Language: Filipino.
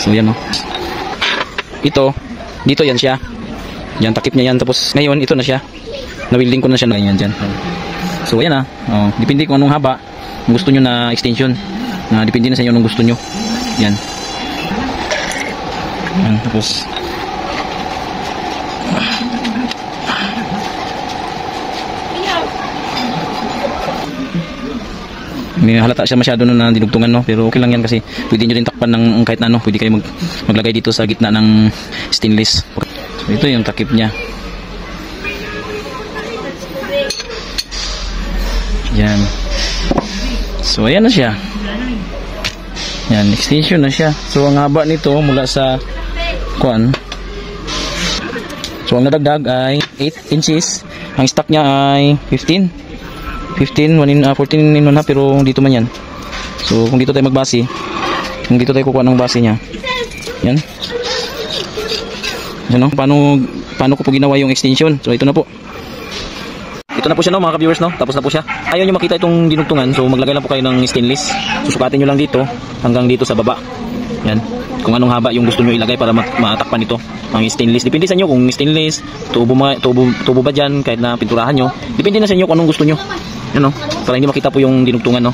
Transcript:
So yan no. Ito, dito yan siya. Yan, takip niya yan. Tapos ngayon, ito na siya. Na-welding ko na siya na yan dyan. So ayan ah. Oh, depende kung anong haba gusto nyo na extension. Depende na sa inyo anong gusto nyo. Yan. Yan, tapos may halata siya masyado na dinugtungan no, pero okay lang yan kasi pwede nyo rin takpan ng kahit na ano, pwede kayo maglagay dito sa gitna ng stainless. So ito yung takip niya. Yan. So ayan na siya. Yan, extension na siya. So ang haba nito mula sa kuan. So ang nadagdag ay 8 inches. Ang stock niya ay 14 in 1/2 pero dito man yan. So kung dito tayo magbase, kung dito tayo kukuha ng base niya. Yan. Ano, paano ko po ginawa yung extension. So ito na po. Ito na po siya no mga ka-viewers no. Tapos na po siya. Ayaw nyo makita itong dinugtungan. So maglagay lang po kayo ng stainless. Susukatin nyo lang dito hanggang dito sa baba. Yan. Kung anong haba yung gusto nyo ilagay para matakpan ito. Ang stainless. Depende sa inyo kung stainless, tubo ba dyan kahit na pinturahan nyo. Depende na sa inyo kung anong gusto nyo. Yan no. Para hindi makita po yung dinugtungan no.